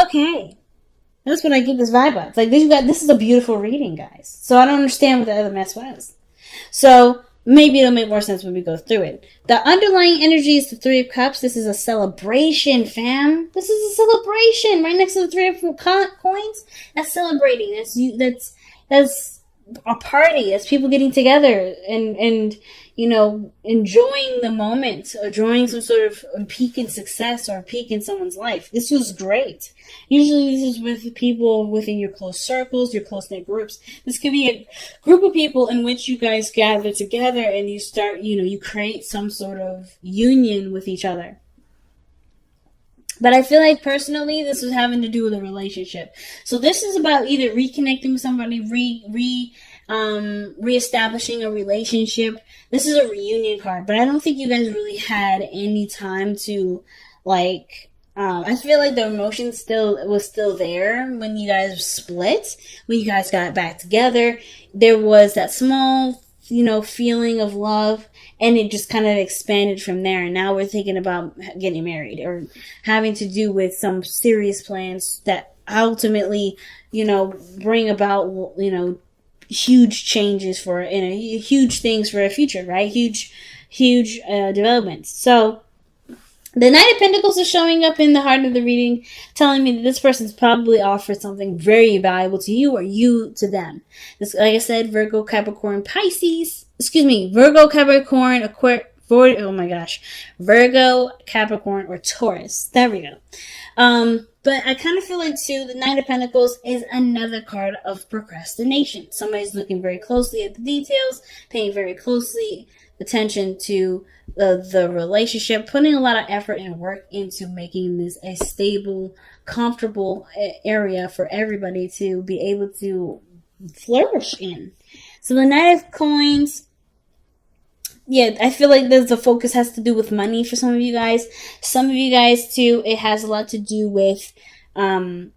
Okay. That's what I get this vibe of. It's like this is a beautiful reading, guys. So I don't understand what the other mess was. So maybe it'll make more sense when we go through it. The underlying energy is the Three of Cups. This is a celebration, fam. This is a celebration. Right next to the Three of Coins. That's celebrating. That's a party. That's people getting together and enjoying the moment, or enjoying some sort of peak in success or a peak in someone's life. This was great. Usually this is with people within your close circles, your close-knit groups. This could be a group of people in which you guys gather together and you start, you create some sort of union with each other. But I feel like personally, this was having to do with a relationship. So this is about either reconnecting with somebody, reestablishing a relationship. This is a reunion card, but I don't think you guys really had any time to, I feel like the emotion was still there when you guys split, when you guys got back together. There was that small, feeling of love, and it just kind of expanded from there. And now we're thinking about getting married or having to do with some serious plans that ultimately, bring about, huge changes huge things for a future, right? Huge developments. So the Knight of Pentacles is showing up in the heart of the reading, telling me that this person's probably offered something very valuable to you or you to them. This, like I said, Virgo, Capricorn, Pisces. Virgo, Capricorn, Virgo, Capricorn, or Taurus. There we go. But I kind of feel like, too, the Knight of Pentacles is another card of procrastination. Somebody's looking very closely at the details, paying very closely attention to the relationship, putting a lot of effort and work into making this a stable, comfortable area for everybody to be able to flourish in. So the Knight of Coins, yeah, I feel like the focus has to do with money for some of you guys. Some of you guys, too, it has a lot to do with, finalizing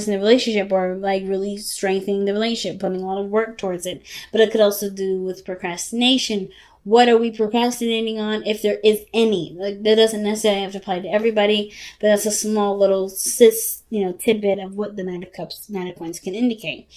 the relationship, or really strengthening the relationship, putting a lot of work towards it. But it could also do with procrastination. What are we procrastinating on, if there is any? That doesn't necessarily have to apply to everybody, but that's a small little tidbit of what the Knight of Cups, Knight of Coins can indicate.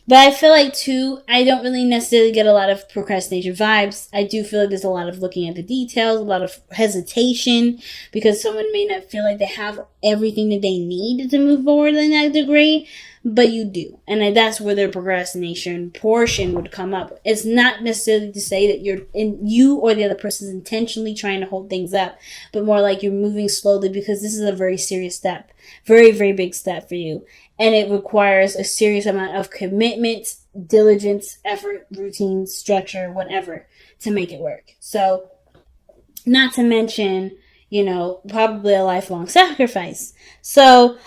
But I feel like, too, I don't really necessarily get a lot of procrastination vibes. I do feel like there's a lot of looking at the details, a lot of hesitation, because someone may not feel like they have everything that they need to move forward in that degree, but you do. And that's where the procrastination portion would come up. It's not necessarily to say that you or the other person is intentionally trying to hold things up, but more like you're moving slowly because this is a very serious step. Very, very big step for you. And it requires a serious amount of commitment, diligence, effort, routine, structure, whatever, to make it work. So, not to mention, probably a lifelong sacrifice. So,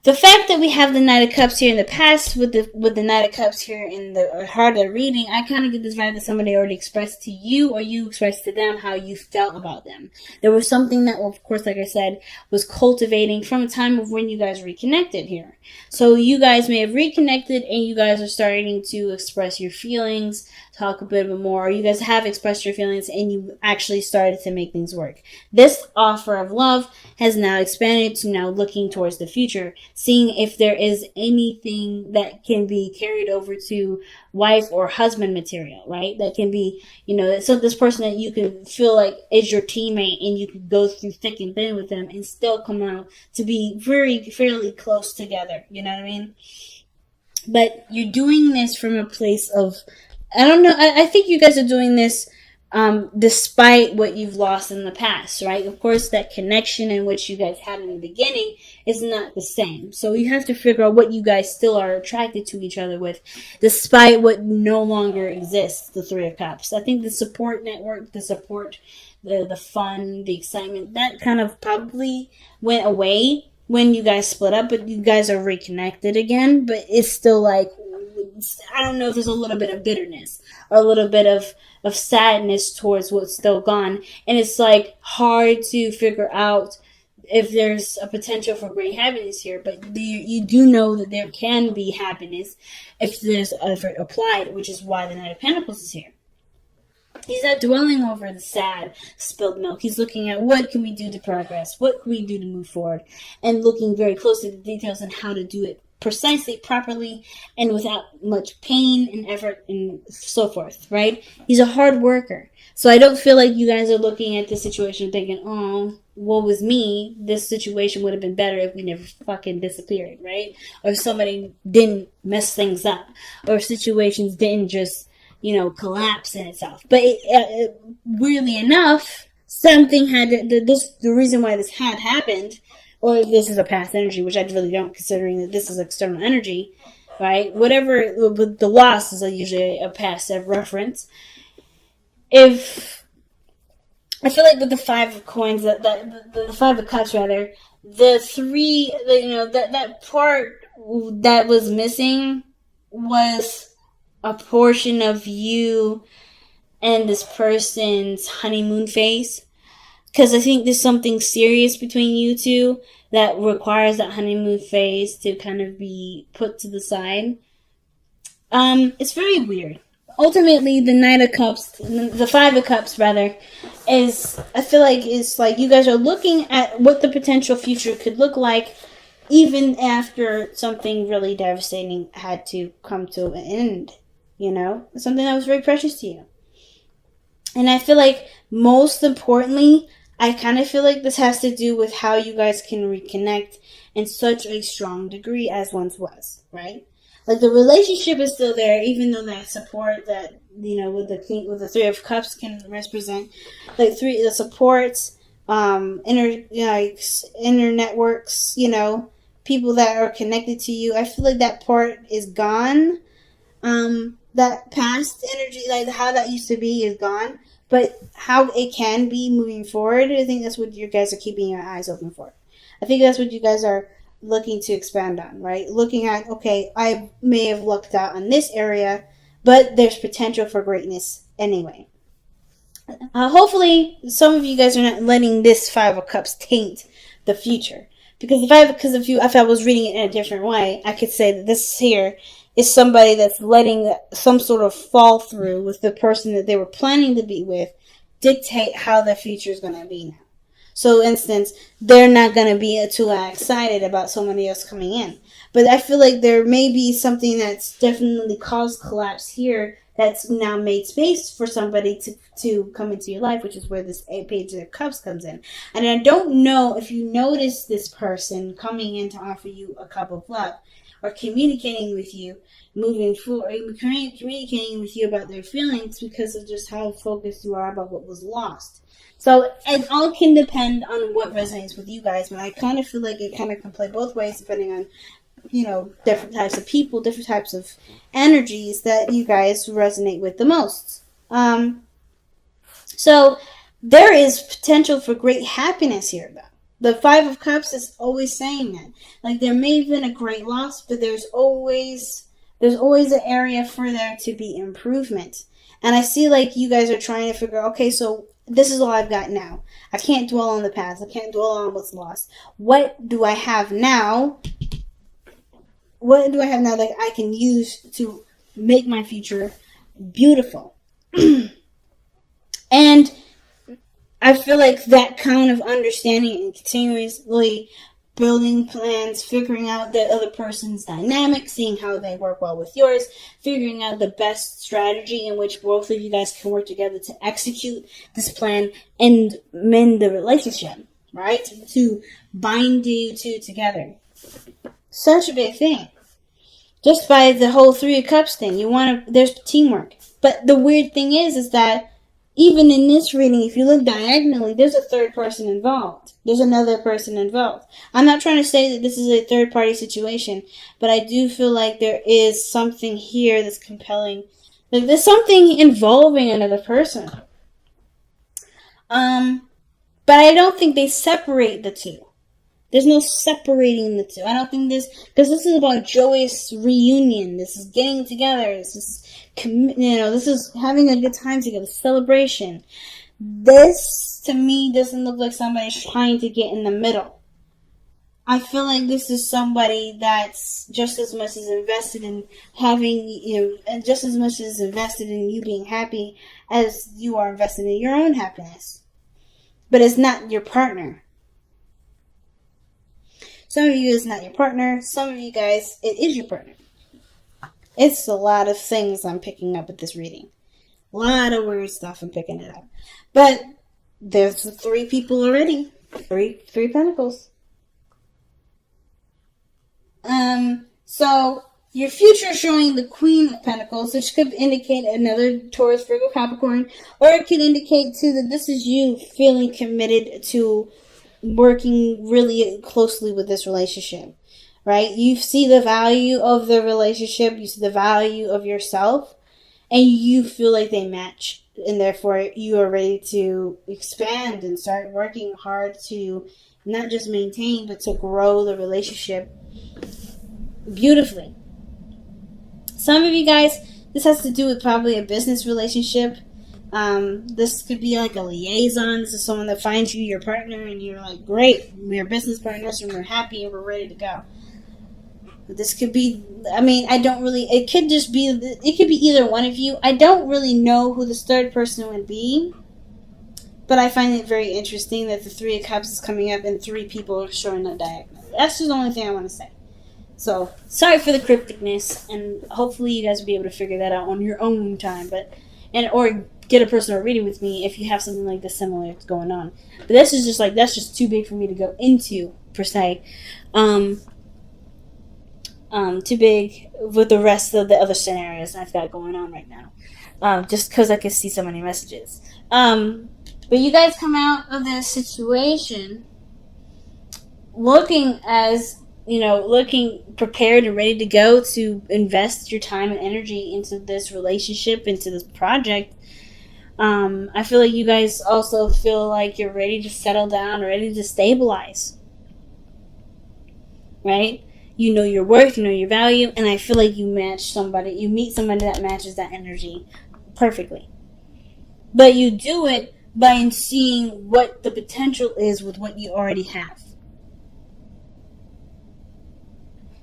the fact that we have the Knight of Cups here in the past with the Knight of Cups here in the heart of the reading, I kind of get this vibe that somebody already expressed to you, or you expressed to them how you felt about them. There was something that, of course, like I said, was cultivating from a time of when you guys reconnected here. So you guys may have reconnected and you guys are starting to express your feelings, talk a bit more, or you guys have expressed your feelings and you actually started to make things work. This offer of love has now expanded to now looking towards the future, seeing if there is anything that can be carried over to wife or husband material, right? That can be, so this person that you can feel like is your teammate and you can go through thick and thin with them and still come out to be fairly close together. You know what I mean? But you're doing this from a place of, I don't know, I think you guys are doing this despite what you've lost in the past, right? Of course, that connection in which you guys had in the beginning is not the same. So you have to figure out what you guys still are attracted to each other with, despite what no longer exists, the Three of Cups. I think the support network, the support, the fun, the excitement, that kind of probably went away when you guys split up, but you guys are reconnected again. But it's still I don't know if there's a little bit of bitterness or a little bit of sadness towards what's still gone. And it's hard to figure out if there's a potential for great happiness here. But you do know that there can be happiness if there's effort applied, which is why the Knight of Pentacles is here. He's not dwelling over the sad spilled milk. He's looking at what can we do to progress, what can we do to move forward, and looking very closely at the details on how to do it precisely, properly, and without much pain and effort and so forth, right? He's a hard worker. So I don't feel like you guys are looking at this situation thinking, oh, woe was me. This situation would have been better if we never fucking disappeared, right? Or if somebody didn't mess things up. Or if situations didn't just, collapse in itself. But weirdly enough, something had the reason why this had happened, or if this is a past energy, which I really don't, considering that this is external energy, right? Whatever, the loss is usually a past reference. If I feel like with the Five of Coins, the Five of Cups rather, the three, that part that was missing was a portion of you and this person's honeymoon phase. Because I think there's something serious between you two that requires that honeymoon phase to kind of be put to the side. It's very weird. Ultimately, the Knight of Cups, the Five of Cups rather, I feel like it's like you guys are looking at what the potential future could look like, even after something really devastating had to come to an end. Something that was very precious to you. And I feel like most importantly, I kind of feel like this has to do with how you guys can reconnect in such a strong degree as once was, right? Like the relationship is still there, even though that support that with the Three of Cups can represent, like the supports, inner networks, people that are connected to you. I feel like that part is gone. That past energy, like how that used to be, is gone. But how it can be moving forward, I think that's what you guys are keeping your eyes open for. I think that's what you guys are looking to expand on, right? Looking at, okay, I may have lucked out on this area, but there's potential for greatness anyway. Hopefully, some of you guys are not letting this Five of Cups taint the future. Because if I was reading it in a different way, I could say that this here is somebody that's letting some sort of fall through with the person that they were planning to be with dictate how their future is going to be now. So, instance, they're not going to be too excited about somebody else coming in. But I feel like there may be something that's definitely caused collapse here that's now made space for somebody to come into your life, which is where this Page of Cups comes in. And I don't know if you notice this person coming in to offer you a cup of love, or communicating with you, moving forward, or communicating with you about their feelings because of just how focused you are about what was lost. So it all can depend on what resonates with you guys, but I kind of feel like it kind of can play both ways depending on, different types of people, different types of energies that you guys resonate with the most. So there is potential for great happiness here, though. The Five of Cups is always saying that. Like, there may have been a great loss, but there's always an area for there to be improvement. And I see like you guys are trying to figure out, okay, so this is all I've got now. I can't dwell on the past. I can't dwell on what's lost. What do I have now? What do I have now that I can use to make my future beautiful? And I feel like that kind of understanding and continuously building plans, figuring out the other person's dynamic, seeing how they work well with yours, figuring out the best strategy in which both of you guys can work together to execute this plan and mend the relationship, right? To bind you two together. Such a big thing. Just by the whole Three of Cups thing, there's teamwork. But the weird thing is that even in this reading, if you look diagonally, there's a third person involved. There's another person involved. I'm not trying to say that this is a third-party situation, but I do feel like there is something here that's compelling. Like there's something involving another person. But I don't think they separate the two. There's no separating the two. I don't think because this is about joyous reunion. This is getting together. This is, this is having a good time together, celebration. This, to me, doesn't look like somebody's trying to get in the middle. I feel like this is somebody that's just as much as invested in having you, and just as much as invested in you being happy as you are invested in your own happiness. But it's not your partner. Some of you, it's not your partner. Some of you guys, it is your partner. It's a lot of things I'm picking up with this reading. A lot of weird stuff I'm picking it up. But there's 3 people already. Three pentacles. So your future is showing the Queen of Pentacles, which could indicate another Taurus, Virgo, Capricorn, or it could indicate too that this is you feeling committed to working really closely with this relationship, right? You see the value of the relationship, you see the value of yourself, and you feel like they match, and therefore you are ready to expand and start working hard to not just maintain, but to grow the relationship beautifully. Some of you guys, this has to do with probably a business relationship. This could be like a liaison. This is someone that finds you your partner and you're like, great, we're business partners and we're happy and we're ready to go. This could be, it could just be, it could be either one of you. I don't really know who this third person would be, but I find it very interesting that the 3 of Cups is coming up and 3 people are showing up diagonally. That's just the only thing I want to say. So, sorry for the crypticness, and hopefully you guys will be able to figure that out on your own time, or get a personal reading with me if you have something like this similar going on. But this is that's just too big for me to go into, per se. Too big with the rest of the other scenarios I've got going on right now. Just because I can see so many messages. But you guys come out of this situation looking prepared and ready to go to invest your time and energy into this relationship, into this project. I feel like you guys also feel like you're ready to settle down, ready to stabilize. Right? You know your worth, you know your value, and I feel like you meet somebody that matches that energy perfectly. But you do it by seeing what the potential is with what you already have.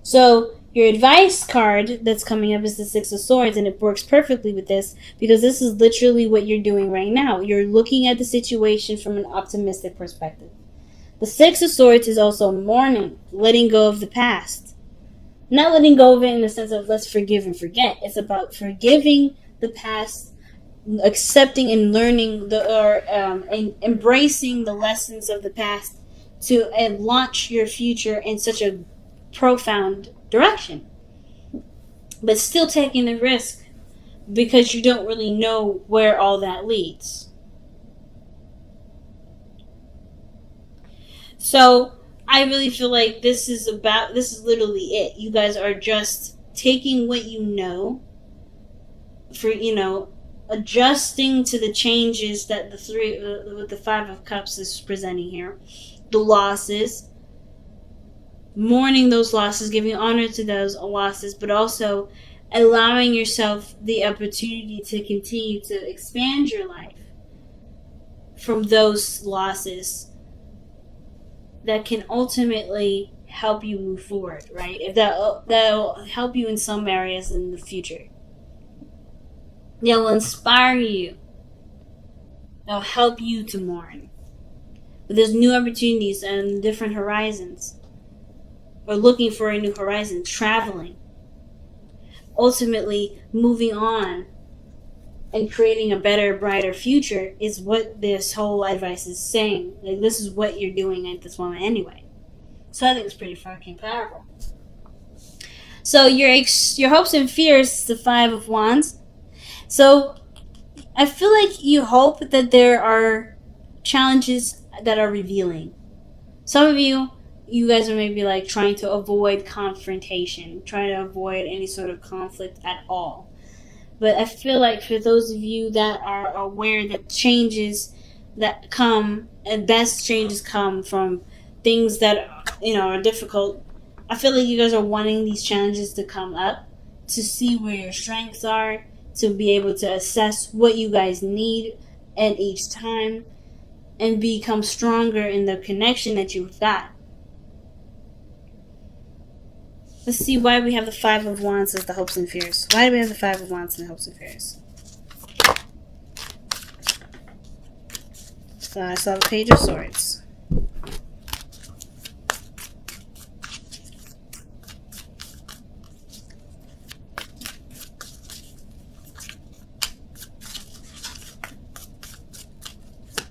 So your advice card that's coming up is the 6 of Swords, and it works perfectly with this because this is literally what you're doing right now. You're looking at the situation from an optimistic perspective. The 6 of Swords is also mourning, letting go of the past. Not letting go of it in the sense of let's forgive and forget. It's about forgiving the past, accepting and learning and embracing the lessons of the past and launch your future in such a profound direction, but still taking the risk because you don't really know where all that leads. So I really feel like this is literally it. You guys are just taking what you know, for adjusting to the changes that with the 5 of Cups is presenting here, the losses, mourning those losses, giving honor to those losses, but also allowing yourself the opportunity to continue to expand your life from those losses that can ultimately help you move forward, right? If that'll help you in some areas in the future. They'll inspire you. They'll help you to mourn. But there's new opportunities and different horizons. Or looking for a new horizon, traveling, ultimately moving on and creating a better, brighter future is what this whole advice is saying. Like, this is what you're doing at this moment anyway. So I think it's pretty fucking powerful. So your hopes and fears is the 5 of Wands. So I feel like you hope that there are challenges that are revealing. Some of you guys are maybe like trying to avoid confrontation, trying to avoid any sort of conflict at all. But I feel like for those of you that are aware that changes that come, and best changes come from things that are difficult, I feel like you guys are wanting these challenges to come up to see where your strengths are, to be able to assess what you guys need at each time, and become stronger in the connection that you've got. Let's see why we have the Five of Wands as the hopes and fears. Why do we have the Five of Wands and the hopes and fears? So I saw the Page of Swords.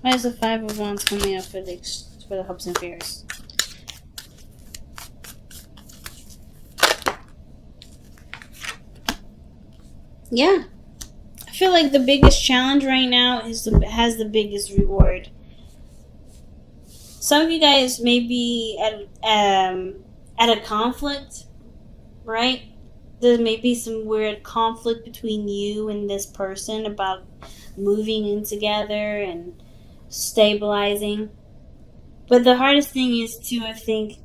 Why is the Five of Wands coming up for the hopes and fears? Yeah. I feel like the biggest challenge right now has the biggest reward. Some of you guys may be at a conflict, right? There may be some weird conflict between you and this person about moving in together and stabilizing. But the hardest thing is too, I think,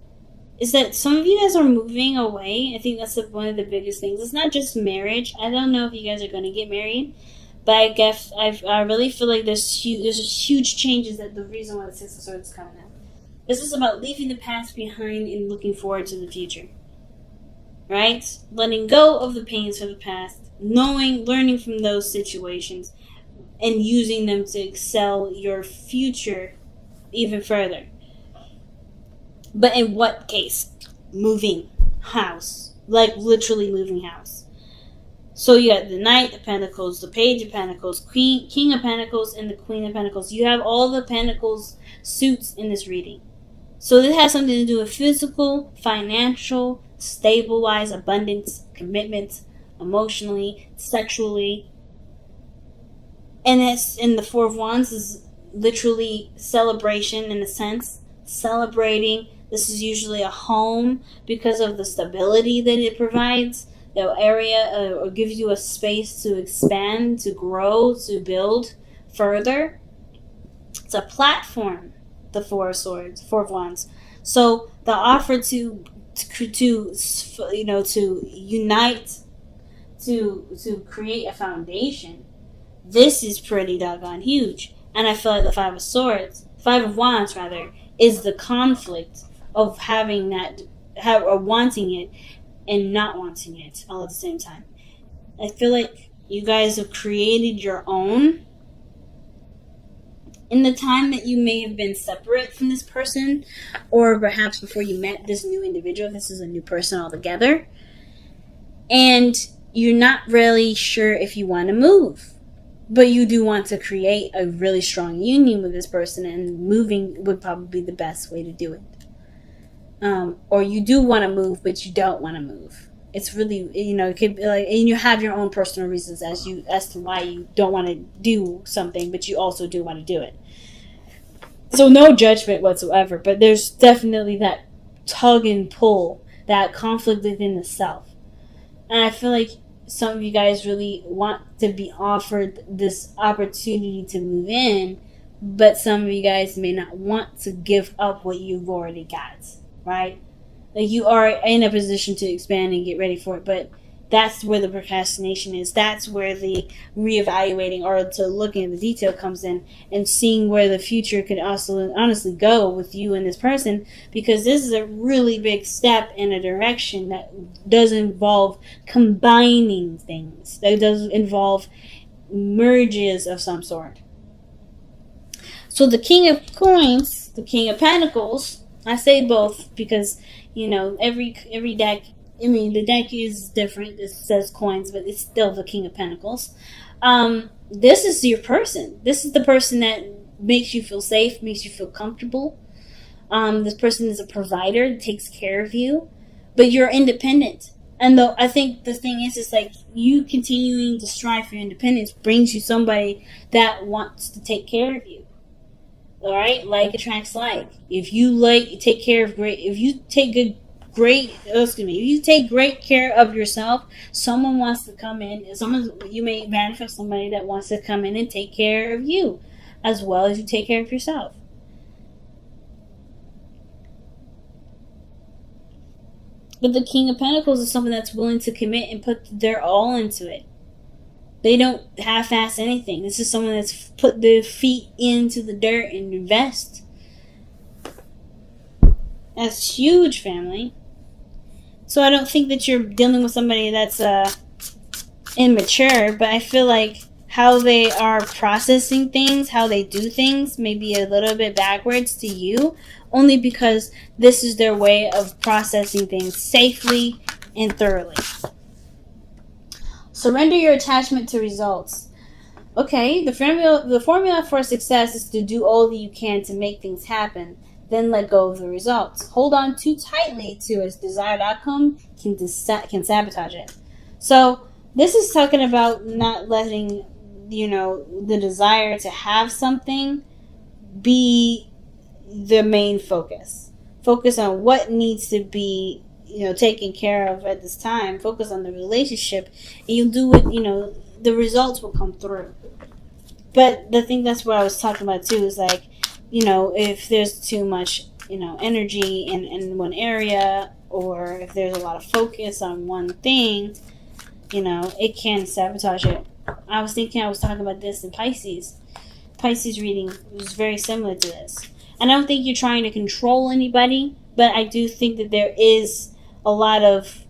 is that some of you guys are moving away. I think that's one of the biggest things. It's not just marriage. I don't know if you guys are going to get married, but I really feel like there's huge changes. That the reason why the Six of Swords is coming out. This is about leaving the past behind and looking forward to the future. Right? Letting go of the pains of the past, learning from those situations, and using them to excel your future even further. But in what case? Moving house. Like literally moving house. So you got the Knight of Pentacles, the Page of Pentacles, King of Pentacles, and the Queen of Pentacles. You have all the Pentacles suits in this reading. So this has something to do with physical, financial, stable-wise, abundance, commitment, emotionally, sexually. And the Four of Wands is literally celebration in a sense. Celebrating. This is usually a home because of the stability that it provides. The area or gives you a space to expand, to grow, to build further. It's a platform, the Four of Swords, Four of Wands. So the offer to unite, to create a foundation. This is pretty doggone huge. And I feel like the Five of Wands rather, is the conflict of having that, or wanting it and not wanting it all at the same time. I feel like you guys have created your own in the time that you may have been separate from this person, or perhaps before you met this new individual. This is a new person altogether. And you're not really sure if you want to move. But you do want to create a really strong union with this person, and moving would probably be the best way to do it. Or you do want to move, but you don't want to move. It's really, it could be like, and you have your own personal reasons as to why you don't want to do something, but you also do want to do it. So no judgment whatsoever, but there's definitely that tug and pull, that conflict within the self. And I feel like some of you guys really want to be offered this opportunity to move in, but some of you guys may not want to give up what you've already got, right? Like you are in a position to expand and get ready for it, but that's where the procrastination is. That's where the reevaluating or to looking at the detail comes in, and seeing where the future could also honestly go with you and this person, because this is a really big step in a direction that does involve combining things. That does involve merges of some sort. So the King of Coins, the King of Pentacles, I say both because, every deck, the deck is different. It says coins, but it's still the King of Pentacles. This is your person. This is the person that makes you feel safe, makes you feel comfortable. This person is a provider, takes care of you, but you're independent. And though I think the thing is like you continuing to strive for your independence brings you somebody that wants to take care of you. All right, like attracts like. If you take great care of yourself, someone wants to come in. You may manifest somebody that wants to come in and take care of you, as well as you take care of yourself. But the King of Pentacles is someone that's willing to commit and put their all into it. They don't half-ass anything. This is someone that's put their feet into the dirt and invest. That's huge, family. So I don't think that you're dealing with somebody that's immature, but I feel like how they are processing things, how they do things, may be a little bit backwards to you, only because this is their way of processing things safely and thoroughly. Surrender your attachment to results. Okay, the formula for success is to do all that you can to make things happen, then let go of the results. Hold on too tightly to a desired outcome can sabotage it. So this is talking about not letting, the desire to have something be the main focus. Focus on what needs to be, taken care of at this time. Focus on the relationship, and you'll do it, the results will come through. But the thing that's what I was talking about too is like, if there's too much, energy in one area, or if there's a lot of focus on one thing, it can sabotage it. I was talking about this in Pisces. Pisces reading was very similar to this. And I don't think you're trying to control anybody, but I do think that there's a lot of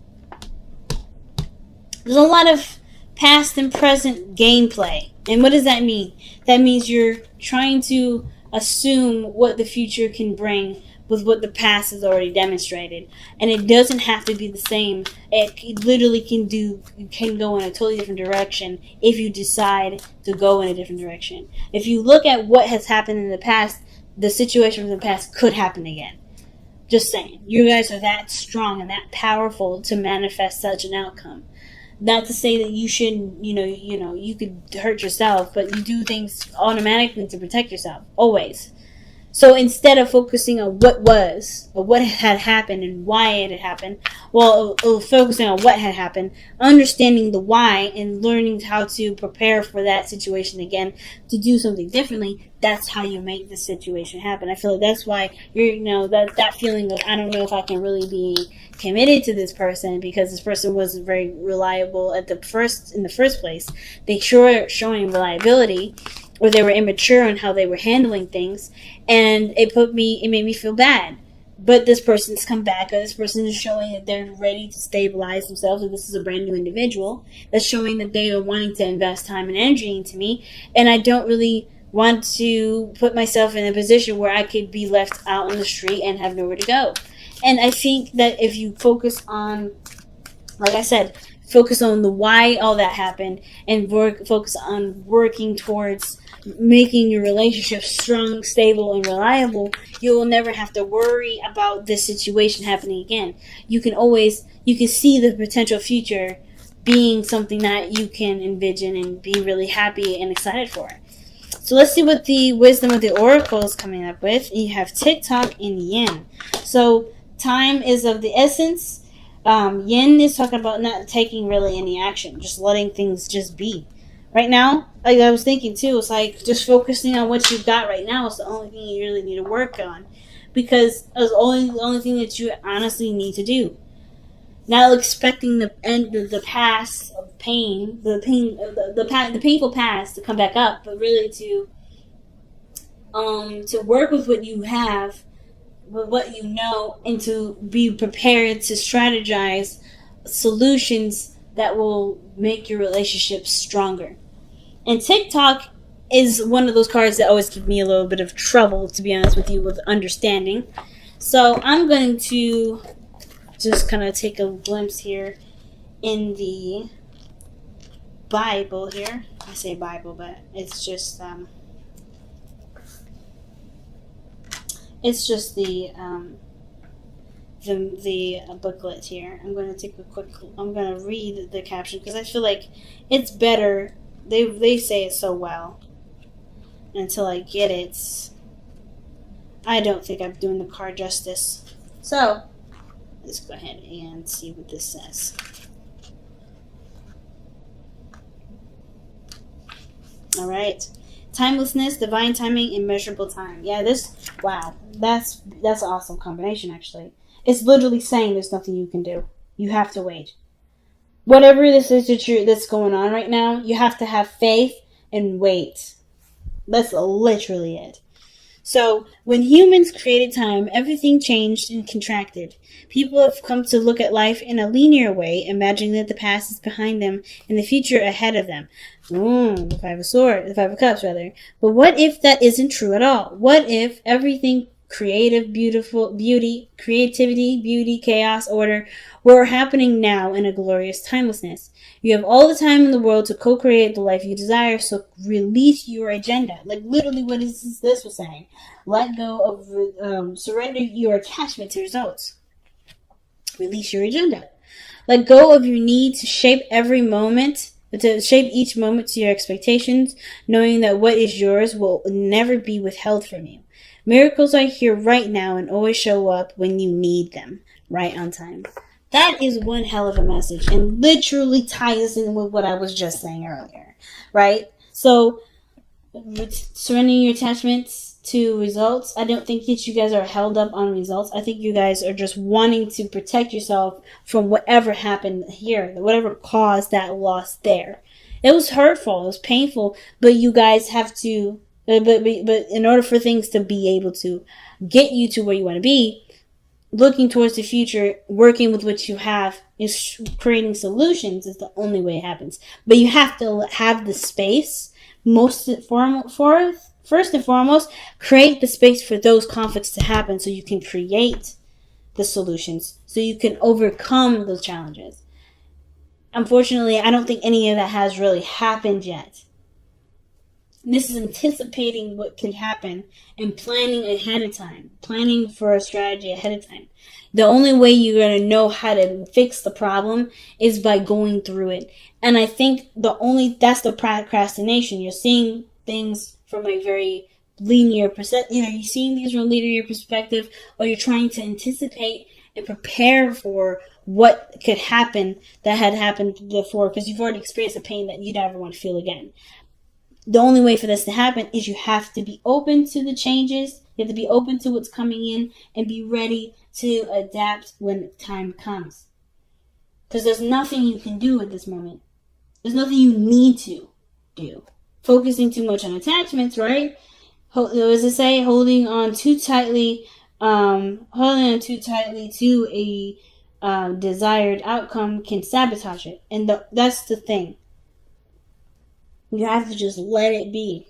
past and present gameplay. And what does that mean? That means you're trying to assume what the future can bring with what the past has already demonstrated. And it doesn't have to be the same. It literally can go in a totally different direction if you decide to go in a different direction. If you look at what has happened in the past, the situation from the past could happen again. Just saying. You guys are that strong and that powerful to manifest such an outcome. Not to say that you shouldn't, you could hurt yourself, but you do things automatically to protect yourself. Always. So instead of focusing on what was, or what had happened and why it had happened, focusing on what had happened, understanding the why and learning how to prepare for that situation again to do something differently, that's how you make the situation happen. I feel like that's why you're, that feeling of, I don't know if I can really be committed to this person because this person wasn't very reliable in the first place. They showing reliability, or they were immature in how they were handling things, and it made me feel bad. But this person's come back, or this person is showing that they're ready to stabilize themselves, and this is a brand new individual that's showing that they are wanting to invest time and energy into me, and I don't really want to put myself in a position where I could be left out on the street and have nowhere to go. And I think that if you focus on, like I said, focus on the why all that happened, and focus on working towards making your relationship strong, stable, and reliable, you will never have to worry about this situation happening again. You can see the potential future being something that you can envision and be really happy and excited for. So let's see what the wisdom of the oracle is coming up with. You have TikTok and Yin. So time is of the essence. Yin is talking about not taking really any action, just letting things just be. Right now, like I was thinking too, it's like just focusing on what you've got right now is the only thing you really need to work on, because it's the only thing that you honestly need to do. Not expecting the past of pain, the painful past to come back up, but really to work with what you have, with what you know, and to be prepared to strategize solutions that will make your relationship stronger. And TikTok is one of those cards that always give me a little bit of trouble, to be honest with you, with understanding. So I'm going to just kind of take a glimpse here in the Bible here. I say Bible, but it's just the booklet here. I'm going to read the caption because I feel like it's better. They say it so well. Until I get it, I don't think I'm doing the card justice. So let's go ahead and see what this says. All right. Timelessness, divine timing, immeasurable time. Yeah, that's an awesome combination, actually. It's literally saying there's nothing you can do. You have to wait. Whatever this is that's going on right now, you have to have faith and wait. That's literally it. So, when humans created time, everything changed and contracted. People have come to look at life in a linear way, imagining that the past is behind them and the future ahead of them. The Five of Cups, rather. But what if that isn't true at all? What if everything creative, creativity, beauty, chaos, order, were happening now in a glorious timelessness? You have all the time in the world to co-create the life you desire, so release your agenda. Like, literally what is this was saying. Let go of, surrender your attachment to results. Release your agenda. Let go of your need to shape each moment to your expectations, knowing that what is yours will never be withheld from you. Miracles are here right now and always show up when you need them, right on time. That is one hell of a message and literally ties in with what I was just saying earlier, right? So, surrendering your attachments to results, I don't think that you guys are held up on results. I think you guys are just wanting to protect yourself from whatever happened here, whatever caused that loss there. It was hurtful, it was painful, but you guys have to, but in order for things to be able to get you to where you want to be, looking towards the future, working with what you have, is creating solutions is the only way it happens. But you have to have the space. First and foremost, create the space for those conflicts to happen so you can create the solutions, so you can overcome those challenges. Unfortunately, I don't think any of that has really happened yet. This is anticipating what could happen and planning ahead of time. Planning for a strategy ahead of time. The only way you're going to know how to fix the problem is by going through it. And I think that's the procrastination. You're seeing things from a very linear perspective. You're seeing things from a linear perspective, or you're trying to anticipate and prepare for what could happen that had happened before, because you've already experienced a pain that you never want to feel again. The only way for this to happen is you have to be open to the changes. You have to be open to what's coming in and be ready to adapt when time comes. Because there's nothing you can do at this moment. There's nothing you need to do. Focusing too much on attachments, right? As I say, holding on too tightly to a desired outcome can sabotage it. And that's the thing. You have to just let it be.